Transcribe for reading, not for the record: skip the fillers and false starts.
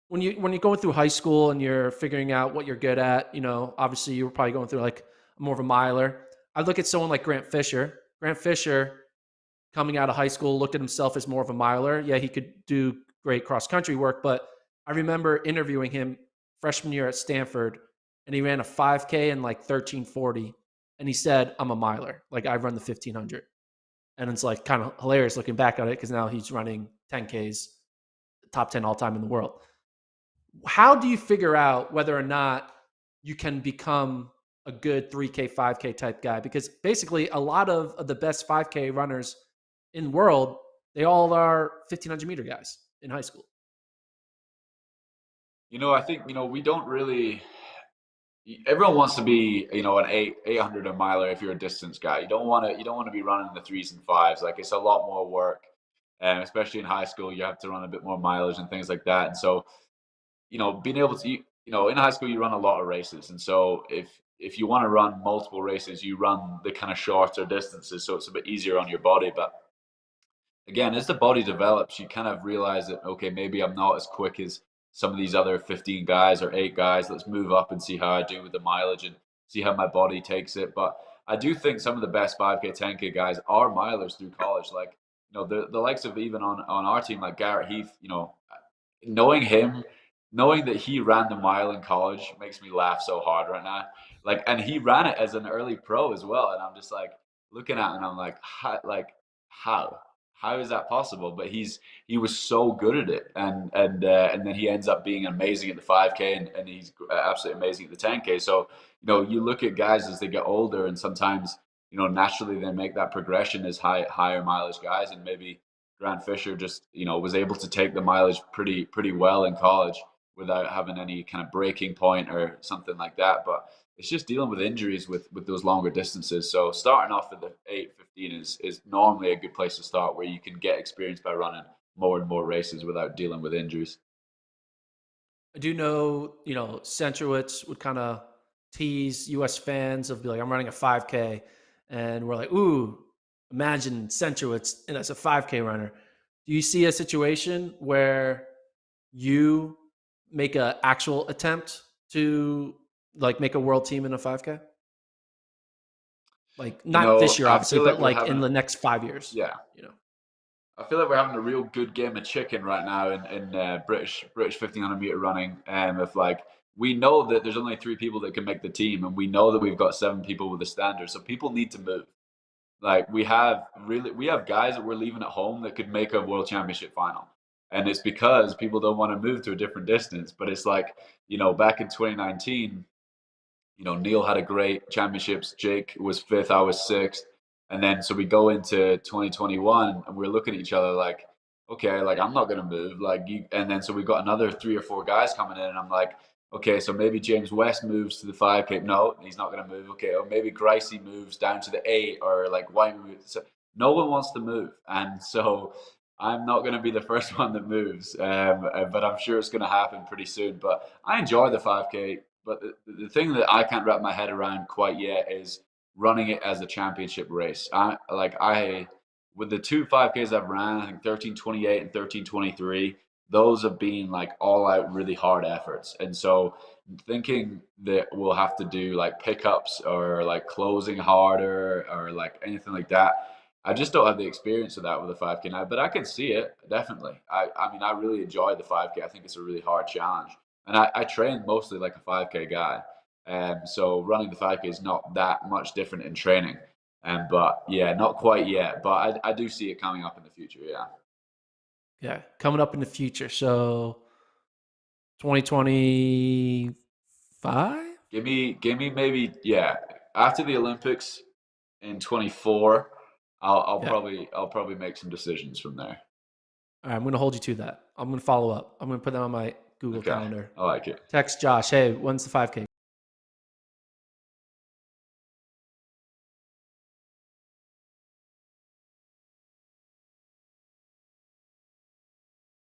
when you're going through high school and you're figuring out what you're good at, obviously you were probably going through like more of a miler. I look at someone like Grant Fisher. Grant Fisher, coming out of high school, looked at himself as more of a miler. Yeah, he could do great cross country work, but I remember interviewing him freshman year at Stanford, and he ran a 5K in like 13:40, and he said, "I'm a miler. Like I run the 1500." And it's like kind of hilarious looking back at it because now he's running 10Ks, top 10 all time in the world. How do you figure out whether or not you can become a good 3K, 5K type guy? Because basically, a lot of the best 5K runners in the world, they all are 1500-meter guys in high school. I think, we don't really. Everyone wants to be, an 800 a miler if you're a distance guy. You don't want to be running the threes and fives. Like it's a lot more work, and especially in high school, you have to run a bit more mileage and things like that. And so, being able to, in high school you run a lot of races, and so if you want to run multiple races, you run the kind of shorter distances, so it's a bit easier on your body. But again, as the body develops, you kind of realize that, okay, maybe I'm not as quick as some of these other 15 guys or 8 guys. Let's move up and see how I do with the mileage and see how my body takes it. But I do think some of the best 5K, 10K guys are milers through college. Like, the likes of even on our team, like Garrett Heath, knowing him, knowing that he ran the mile in college makes me laugh so hard right now. Like, and he ran it as an early pro as well. And I'm just like looking at it and I'm like, how? How is that possible? But he was so good at it, and then he ends up being amazing at the 5K, and he's absolutely amazing at the 10K. So you look at guys as they get older, and sometimes naturally they make that progression as higher mileage guys, and maybe Grant Fisher just was able to take the mileage pretty well in college without having any kind of breaking point or something like that. But it's just dealing with injuries with those longer distances. So starting off at the 8:15 is normally a good place to start, where you can get experience by running more and more races without dealing with injuries. I do know, Centrowitz would kind of tease US fans of be like, I'm running a 5K. And we're like, ooh, imagine Centrowitz as a 5K runner. Do you see a situation where you make an actual attempt to like make a world team in a 5K? Like not this year, I obviously, feel but like we're like in having, the next 5 years, yeah, you know? I feel like we're having a real good game of chicken right now in British 1500-meter running. If like we know that there's only 3 people that can make the team, and we know that we've got 7 people with a standard, so people need to move. Like we have guys that we're leaving at home that could make a world championship final. And it's because people don't want to move to a different distance. But it's like, back in 2019, Neil had a great championships. Jake was fifth, I was sixth. And then so we go into 2021 and we're looking at each other like, okay, like I'm not gonna move. Like you and then so we've got another 3 or 4 guys coming in and I'm like, okay, so maybe James West moves to the 5K. No, he's not gonna move. Okay, or maybe Gracie moves down to the 8 or like White moves. So no one wants to move. And so I'm not going to be the first one that moves, but I'm sure it's going to happen pretty soon. But I enjoy the 5K. But the thing that I can't wrap my head around quite yet is running it as a championship race. With the 2 5Ks I've ran, I think 13:28 and 13:23, those have been like all out really hard efforts. And so thinking that we'll have to do like pickups or like closing harder or like anything like that, I just don't have the experience of that with the 5K now, but I can see it definitely. I mean, I really enjoy the 5K. I think it's a really hard challenge, and I train mostly like a 5K guy, so running the 5K is not that much different in training. But yeah, not quite yet, but I do see it coming up in the future. Yeah, Yeah, coming up in the future. So 2025? give me maybe, yeah, after the Olympics in 24, Yeah. I'll probably make some decisions from there. All right, I'm going to hold you to that. I'm going to follow up. I'm going to put that on my Google Okay, Calendar. I like it. Text Josh, hey, when's the 5K